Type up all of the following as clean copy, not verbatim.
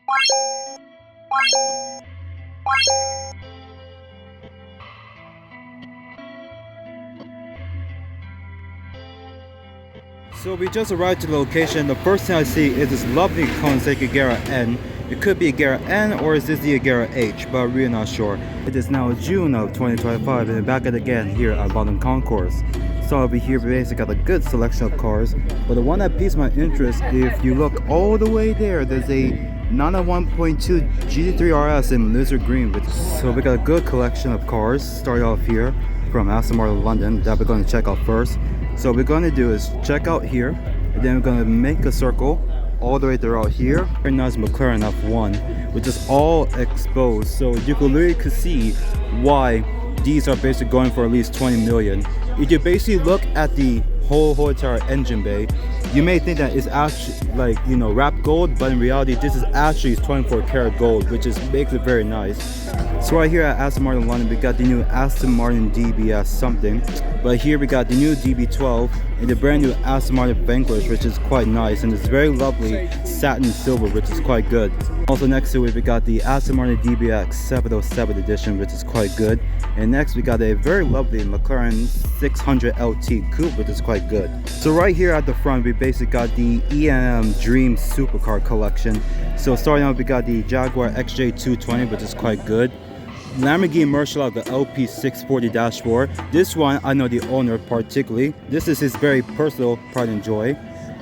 So we just arrived to the location. The first thing I see is this lovely Kawasaki Agera N. It could be Agera N or is this the Agera H, but I'm really not sure. It is now June of 2025 and back at again here at London Concours. So over here we basically got a good selection of cars, but the one that piques my interest, if you look all the way there, there's a 991.2 GT3 RS in lizard green. So we got a good collection of cars starting off here from Aston Martin London that we're going to check out first. So what we're going to do is check out here, and then we're going to make a circle all the way throughout here. Very nice McLaren F1, which is all exposed. So you can literally see why these are basically going for at least 20 million. If you basically look at the whole entire engine bay, you may think that it's actually like, you know, wrapped gold, but in reality this is actually 24 karat gold, which makes it very nice. So right here at Aston Martin London, we got the new Aston Martin DBS something, but here we got the new DB12 and the brand new Aston Martin Vanquish, which is quite nice, and it's very lovely satin silver, which is quite good. Also next to it we got the Aston Martin DBX 707 edition, which is quite good, and next we got a very lovely McLaren 600 LT coupe, which is quite good. So right here at the front we basically got the E&M Dream Supercar collection. So starting out we got the Jaguar XJ220, which is quite good. Lamborghini Murcielago LP640-4. This one I know the owner particularly. This is his very personal pride and joy.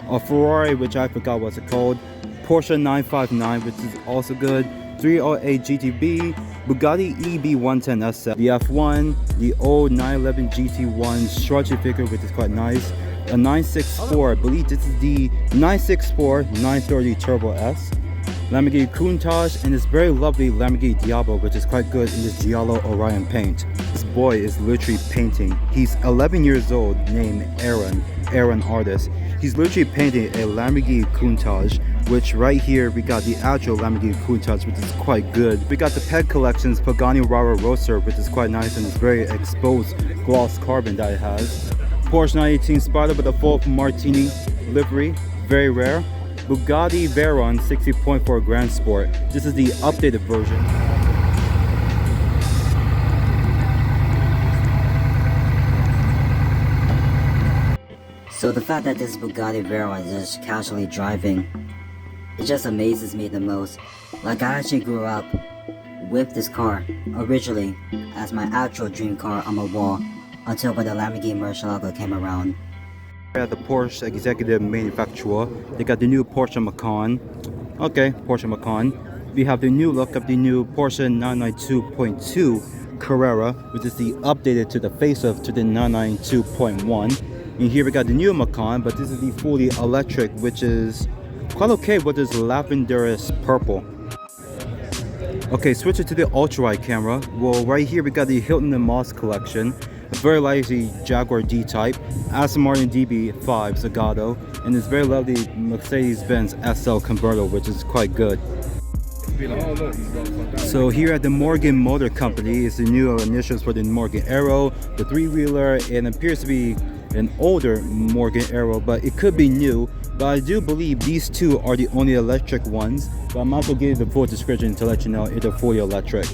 A Ferrari, which I forgot what's it called. Porsche 959, which is also good. 308 GTB, Bugatti EB110 SF, the F1, the old 911 GT1 structure figure, which is quite nice. A 964, I believe this is the 964 930 Turbo S. Lamborghini Countach, and this very lovely Lamborghini Diablo, which is quite good in this Giallo Orion paint. This boy is literally painting. He's 11 years old, named Aaron Artist. He's literally painting a Lamborghini Countach, which right here we got the actual Lamborghini Countach, which is quite good. We got the PEG Collections Pagani Huayra Roadster, which is quite nice, and it's very exposed gloss carbon that it has. Porsche 918 Spider with a full Martini livery, very rare. Bugatti Veyron 60.4 Grand Sport. This is the updated version. So the fact that this Bugatti Veyron is just casually driving, it just amazes me the most. Like, I actually grew up with this car originally as my actual dream car on my wall until when the Lamborghini Murcielago came around. At the Porsche executive manufacturer, they got the new Porsche Macan. Okay, Porsche Macan. We have the new look of the new Porsche 992.2 Carrera, which is the updated to the facelift to the 992.1. And here we got the new Macan, but this is the fully electric, which is quite okay with this lavenderish purple. Okay, switch it to the ultra-wide camera. Well, right here we got the Hilton and Moss collection. A very lively Jaguar D-Type, Aston Martin DB5 Zagato, and this very lovely Mercedes-Benz SL convertible, which is quite good. So here at the Morgan Motor Company is the new initials for the Morgan Arrow, the three-wheeler, and it appears to be an older Morgan Arrow, but it could be new. But I do believe these two are the only electric ones, but I might as well give you the full description to let you know if they're fully electric.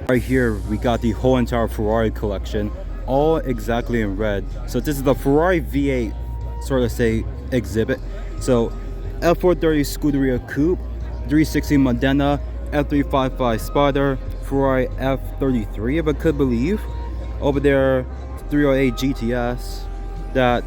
Right here we got the whole entire Ferrari collection, all exactly in red. So this is the Ferrari V8 sort of say exhibit. So F430 Scuderia Coupe, 360 Modena, F355 Spider, Ferrari F33 if I could believe. Over there 308 GTS, that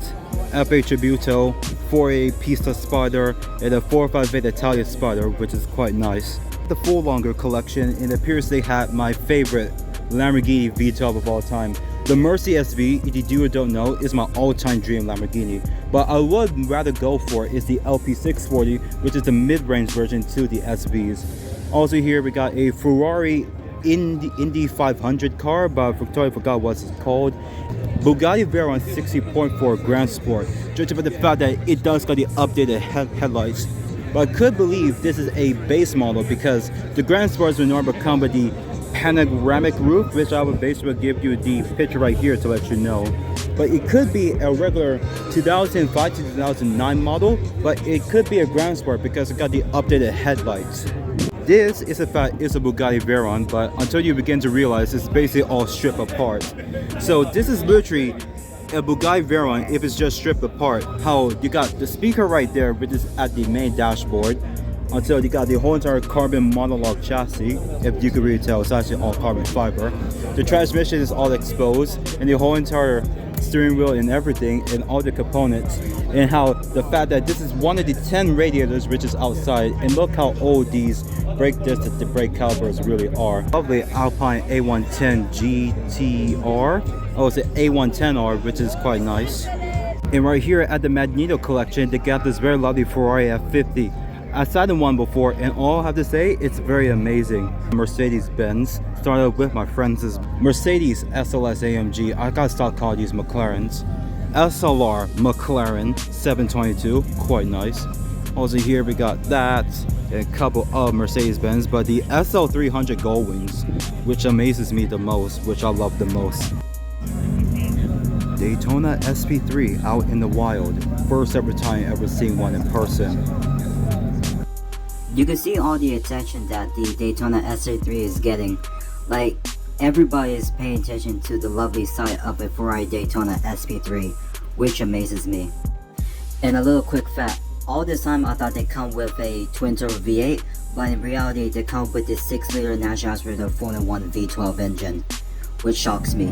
F8 Tributo, 488 Pista Spider, and a 458 Italia Spider, which is quite nice. The full longer collection, and it appears they had my favorite Lamborghini V12 of all time. The Mercy SV, if you do or don't know, is my all-time dream Lamborghini. But I would rather go for is the LP640, which is the mid-range version to the SVs. Also here we got a Ferrari Indy 500 car, but I totally forgot what it's called. Bugatti Veyron 60.4 Grand Sport, judging by the fact that it does got the updated headlights. But I could believe this is a base model because the Grand Sports will normally come with the panoramic roof, which I would basically give you the picture right here to let you know. But it could be a regular 2005 to 2009 model, but it could be a ground sport because it got the updated headlights. This is a fact, is a Bugatti Veyron, but until you begin to realize it's basically all stripped apart. So this is literally a Bugatti Veyron if it's just stripped apart. How you got the speaker right there, which is at the main dashboard, until you got the whole entire carbon monologue chassis. If you could really tell, it's actually all carbon fiber. The transmission is all exposed, and the whole entire steering wheel and everything, and all the components, and how the fact that this is one of the 10 radiators which is outside, and look how old these brake discs, the brake calipers really are. Lovely Alpine A110 GTR. Oh, it's an A110R, which is quite nice. And right here at the Magneto collection, they got this very lovely Ferrari F50. I've sat in one before, and all I have to say, it's very amazing. Mercedes-Benz. Started with my friends' Mercedes SLS AMG. I gotta stop calling these McLarens. SLR McLaren 722, quite nice. Also here we got that, and a couple of Mercedes-Benz, but the SL300 Goldwings, which amazes me the most, which I love the most. Daytona SP3 out in the wild. First ever time ever seen one in person. You can see all the attention that the Daytona SA3 is getting. Like, everybody is paying attention to the lovely sight of a Ferrari Daytona SP3, which amazes me. And a little quick fact, all this time I thought they come with a twin-turbo V8, but in reality they come with this 6-liter natural aspirated 4-in-1 V12 engine, which shocks me.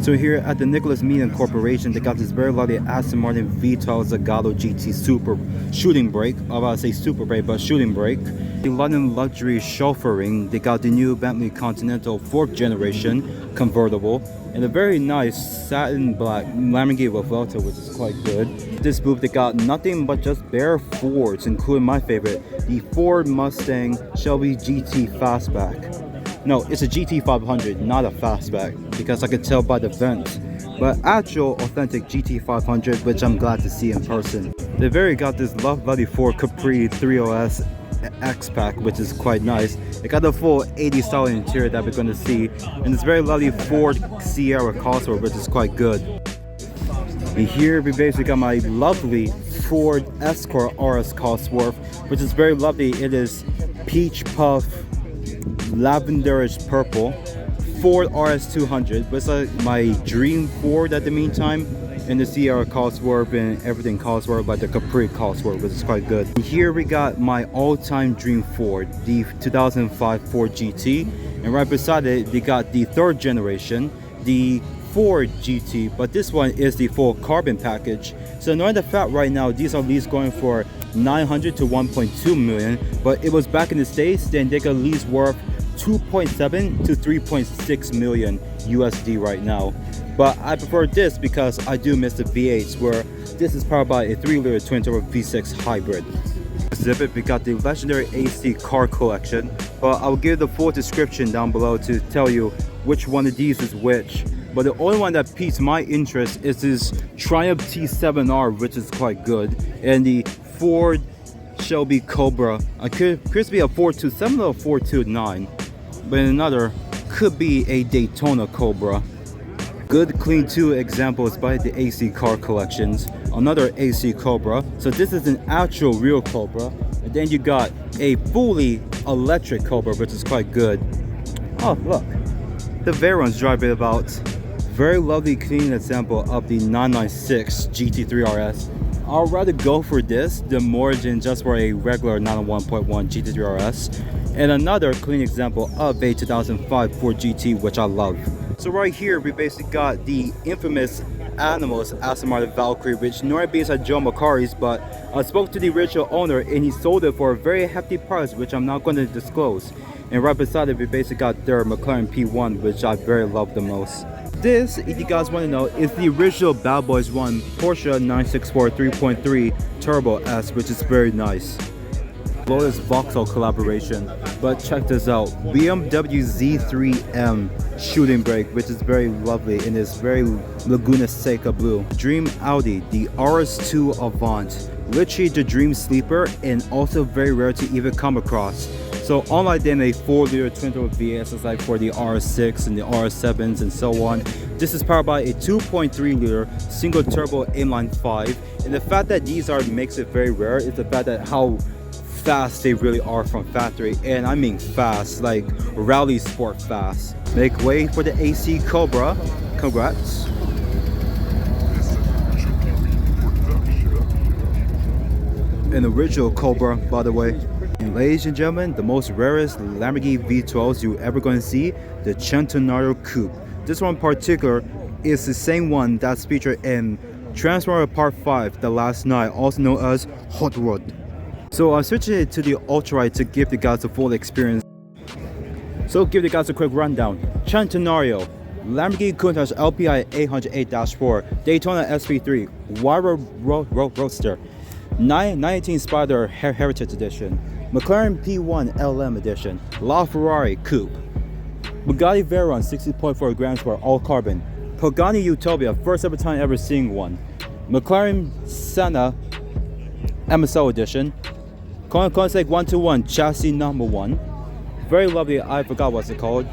So here at the Nicholas Meehan Corporation, they got this very lovely Aston Martin V12 Zagato GT Super shooting brake. I was about to say super brake, but shooting brake. The London luxury chauffeuring, they got the new Bentley Continental 4th generation convertible, and a very nice satin black Lamborghini Vuelta, which is quite good. This booth, they got nothing but just bare Fords, including my favorite, the Ford Mustang Shelby GT Fastback. No, it's a GT500, not a fastback, because I could tell by the vents. But actual authentic GT500, which I'm glad to see in person. They very got this Love Buddy Ford Capri 30S X-Pack, which is quite nice. It got the full 80s style interior that we're going to see, and it's very lovely Ford Sierra crossover, which is quite good. And here we basically got my lovely Ford Escort RS Cosworth, which is very lovely. It is peach puff lavenderish purple Ford RS200, which is like my dream Ford at the meantime, and the Sierra Cosworth and everything Cosworth, like the Capri Cosworth, which is quite good. Here we got my all-time dream Ford, the 2005 Ford GT, and right beside it they got the 3rd generation, the Ford GT, but this one is the full carbon package. So knowing the fact right now these are least going for 900 to 1.2 million, but it was back in the States, then they could lease worth 2.7 to 3.6 million USD right now. But I prefer this because I do miss the V8s, where this is powered by a 3-liter twin-turbo V6 hybrid. Exhibit, we got the legendary AC car collection, but I'll give the full description down below to tell you which one of these is which. But the only one that piques my interest is this Triumph T7R, which is quite good, and the Ford Shelby Cobra. I could be a 427 or a 429, but another could be a Daytona Cobra. Good clean 2 examples by the AC car collections. Another AC Cobra. So this is an actual real Cobra, and then you got a fully electric Cobra, which is quite good. Oh look, the Veyron's driving about. Very lovely clean example of the 996 GT3 RS. I'd rather go for this than more than just for a regular 901.1 GT3 RS. And another clean example of a 2005 Ford GT, which I love. So right here we basically got the infamous Animals Aston Martin Valkyrie, which normally based at Joe Macari's, but I spoke to the original owner and he sold it for a very hefty price, which I'm not going to disclose. And right beside it we basically got their McLaren P1, which I very love the most. This, if you guys want to know, is the original Bad Boys 1 Porsche 964 3.3 Turbo S, which is very nice. Lotus Vauxhall collaboration, but check this out, BMW Z3M shooting brake, which is very lovely in this very Laguna Seca blue. Dream Audi, the RS2 Avant, literally the dream sleeper and also very rare to even come across. So unlike than a 4-liter twin-turbo VSS like for the R6 and the R7s and so on, this is powered by a 2.3-liter single-turbo inline 5. And the fact that these are makes it very rare is the fact that how fast they really are from factory, and I mean fast, like rally sport fast. Make way for the AC Cobra. Congrats. An original Cobra, by the way. And ladies and gentlemen, the most rarest Lamborghini V12s you're ever going to see, the Centenario Coupe. This one in particular is the same one that's featured in Transformer Part 5, The Last Night, also known as Hot Rod. So I'm switching it to the ultralight to give the guys a full experience. So give the guys a quick rundown. Centenario, Lamborghini Countach LPI 808-4, Daytona SP3, Wire Roadster, 919 Spider Heritage Edition, McLaren P1 LM Edition, LaFerrari Coupe, Bugatti Veyron 60.4 grams per all carbon, Pagani Utopia, first ever time ever seeing one, McLaren Senna MSL Edition, Koenigsegg 121 chassis number 1, very lovely, I forgot what's it called,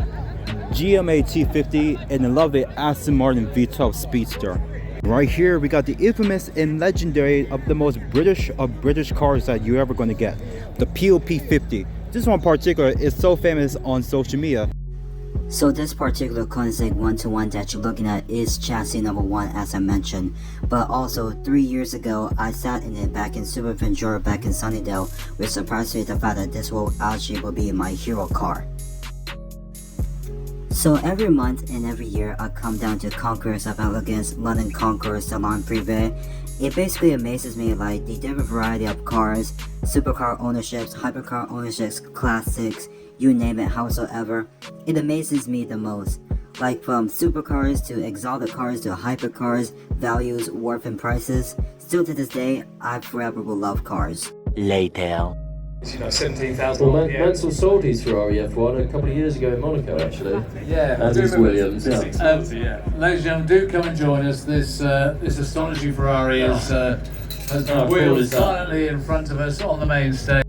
GMA T50, and a lovely Aston Martin V12 Speedster. Right here we got the infamous and legendary of the most British of British cars that you're ever going to get, the POP 50. This one in particular is so famous on social media. So this particular Koenigsegg 121 that you're looking at is chassis number 1, as I mentioned, but also 3 years ago I sat in it back in Super Ventura back in Sunnydale, which surprised me the fact that this will actually be my hero car. So every month and every year I come down to Concours about against London Concours Salon Privé. It basically amazes me like the different variety of cars, supercar ownerships, hypercar ownerships, classics, you name it, howsoever. It amazes me the most. Like from supercars to exotic cars to hypercars, values, worth and prices. Still to this day, I forever will love cars. Later. You know, 17,000. Well, Mansell sold his Ferrari F1 a couple of years ago in Monaco, actually. Yeah, And his Williams, yeah. Ladies and gentlemen, do come and join us. This astonishing Ferrari has been wheeled silently in front of us on the main stage.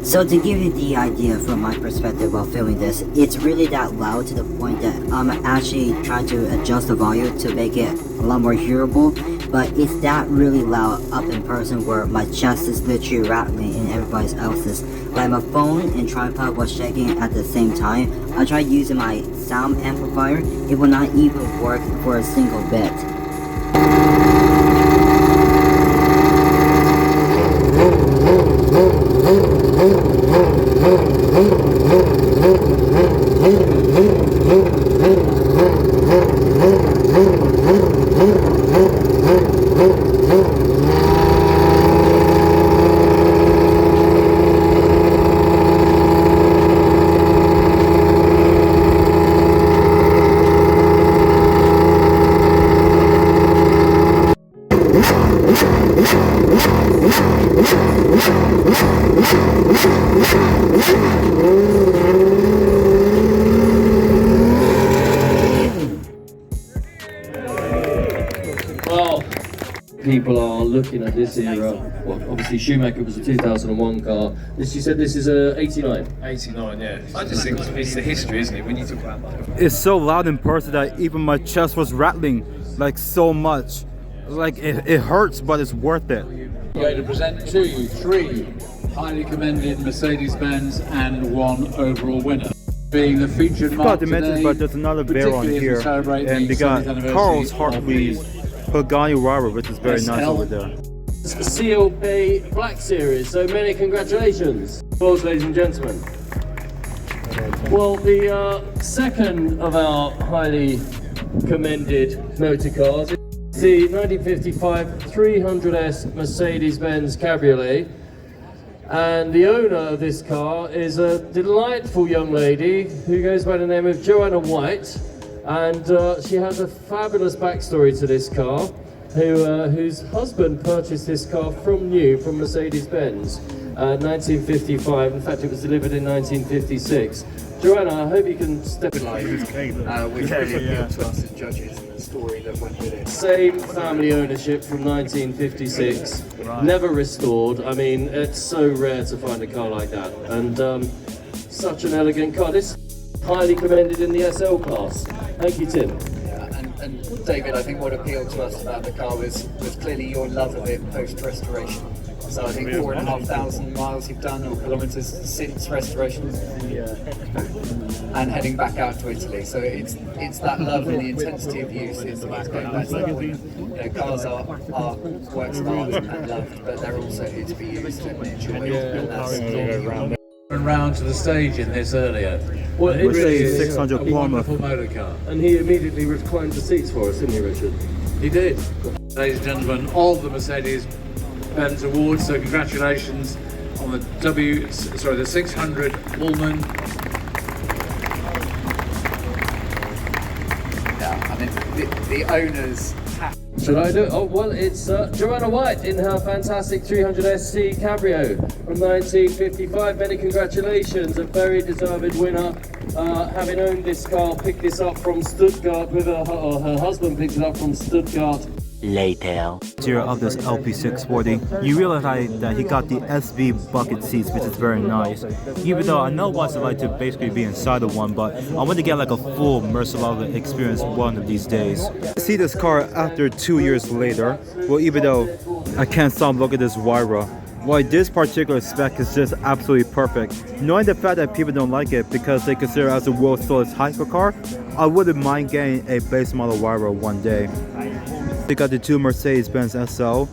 So to give you the idea from my perspective while filming this, it's really that loud to the point that I'm actually trying to adjust the volume to make it a lot more hearable, but it's that really loud up in person where my chest is literally rattling and everybody else's. Like my phone and tripod was shaking at the same time. I tried using my sound amplifier, it will not even work for a single bit. Well, people are looking at this era. Well, obviously Schumacher was a 2001 car. You said this is a 89? 89, yeah. I just think it's the history, isn't it? When you talk about that. It's so loud in person that even my chest was rattling like so much. Like it hurts, but it's worth it. We're going to present to you 3 highly commended Mercedes-Benz and 1 overall winner. Being the featured mark today, but there's another Veyron particularly as we here, celebrate and the they got 70th anniversary Carl's of Hartley's Pagani Huayra, which is very nice over there. CLP Black Series, so many congratulations. Applause, ladies and gentlemen. Well, the second of our highly commended motor cars is the 1955 300S Mercedes-Benz Cabriolet. And the owner of this car is a delightful young lady who goes by the name of Joanna White, and she has a fabulous backstory to this car. whose husband purchased this car from new from Mercedes-Benz, 1955. In fact, it was delivered in 1956. Joanna, I hope you can step in. which really appealed to us as judges, and the story that went with it. Same family ownership from 1956, never restored. I mean, it's so rare to find a car like that, and such an elegant car. This highly commended in the SL class. Thank you, Tim. And David, I think what appealed to us about the car was clearly your love of it post-restoration. So I think 4,500 miles you've done, or kilometres since restoration, and heading back out to Italy. So it's that love and the intensity of use is going back to that point. You know, cars are works of art and loved, but they're also here to be used and enjoyed. And that's clearly Round to the stage in this earlier. Well, it really is 600 a Plymouth. wonderful motor car. And he immediately reclined the seats for us, didn't he, Richard? He did. Ladies and gentlemen, of the Mercedes-Benz Awards, so congratulations on the 600 Pullman. Yeah, I mean the owners have. Should I do it? Oh, well, it's Joanna White in her fantastic 300SC Cabrio from 1955. Many congratulations, a very deserved winner. Having owned this car, picked this up from Stuttgart with her husband picked it up from Stuttgart. Later. Interior of this LP640, you realize that he got the SV bucket seats, which is very nice. Even though I know what it's like to basically be inside of one, but I want to get like a full Murcielago experience one of these days. I see this car after 2 years later. Well, even though I can't stop looking at this Wyra. Why this particular spec is just absolutely perfect. Knowing the fact that people don't like it because they consider it as the world's slowest hypercar, I wouldn't mind getting a base model Wyra one day. They got the two Mercedes-Benz SL,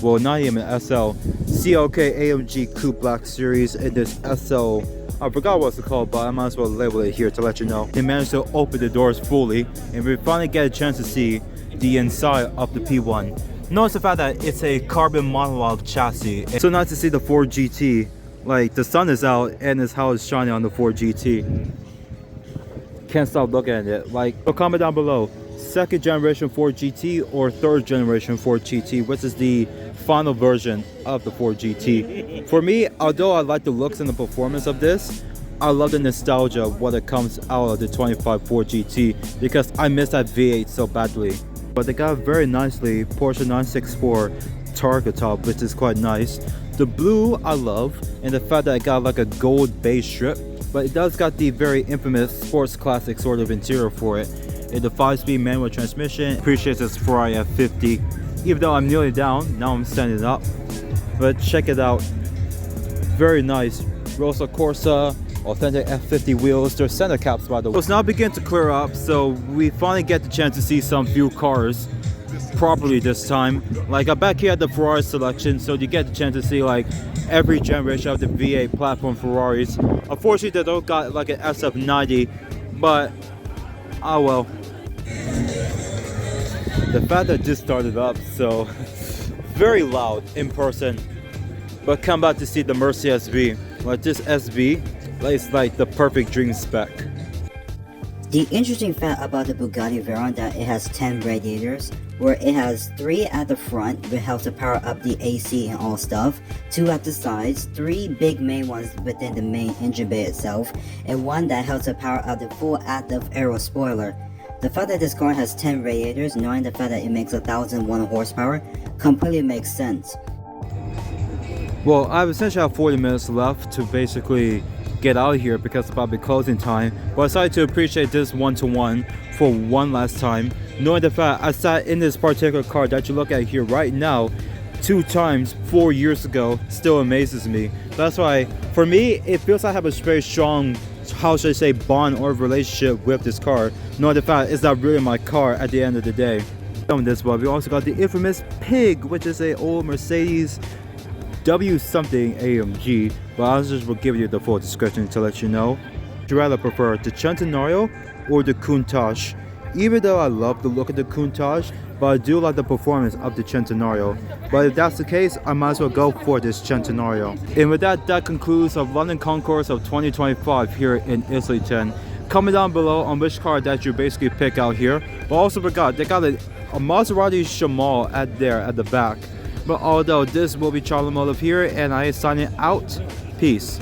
well not even SL, CLK AMG Coupe Black Series in this SL, I forgot what it's called, but I might as well label it here to let you know. They managed to open the doors fully, and we finally get a chance to see the inside of the P1. Notice the fact that it's a carbon monolith chassis. It's so nice to see the Ford GT, like the sun is out and it's how it's shining on the Ford GT. Can't stop looking at it. Like, so comment down below. Second generation Ford GT or third generation Ford GT, which is the final version of the Ford GT. For me, although I like the looks and the performance of this, I love the nostalgia of what it comes out of the 25 Ford GT because I miss that V8 so badly. But they got very nicely Porsche 964 Targa top, which is quite nice. The blue I love, and the fact that it got like a gold base strip, but it does got the very infamous sports classic sort of interior for it. The 5-speed manual transmission appreciates this Ferrari F50. Even though I'm kneeling down, now I'm standing up. But check it out. Very nice. Rosa Corsa, authentic F50 wheels. They're center caps by the way. It's now beginning to clear up, so we finally get the chance to see some few cars properly this time. Like I'm back here at the Ferrari selection, so you get the chance to see like every generation of the V8 platform Ferraris. Unfortunately, they don't got like an SF90, but oh well. The fact that this started up, so very loud in person, but come back to see the Mercy SV. Like this SV, it's like the perfect dream spec. The interesting fact about the Bugatti Veyron that it has 10 radiators, where it has 3 at the front which helps to power up the AC and all stuff, 2 at the sides, 3 big main ones within the main engine bay itself, and 1 that helps to power up the full active aero spoiler. The fact that this car has 10 radiators, knowing the fact that it makes 1,001 horsepower, completely makes sense. Well, I essentially have 40 minutes left to basically get out of here because it's about to be closing time, but I decided to appreciate this one-to-one for one last time, knowing the fact I sat in this particular car that you look at here right now 2 times 4 years ago still amazes me. That's why for me it feels like I have a very strong, how should I say, bond or relationship with this car, knowing the fact it's not really my car at the end of the day. On this one we also got the infamous Pig, which is a old Mercedes W something AMG, but I just will give you the full description to let you know. Would you rather prefer the Centenario or the Countach? Even though I love the look of the Countach, but I do like the performance of the Centenario. But if that's the case, I might as well go for this Centenario. And with that, that concludes of London Concours of 2025 here in Islington. Comment down below on which car that you basically pick out here. But also forgot, they got a a Maserati Shamal at the back. But although this will be Charlie Molive here, and I am signing out. Peace.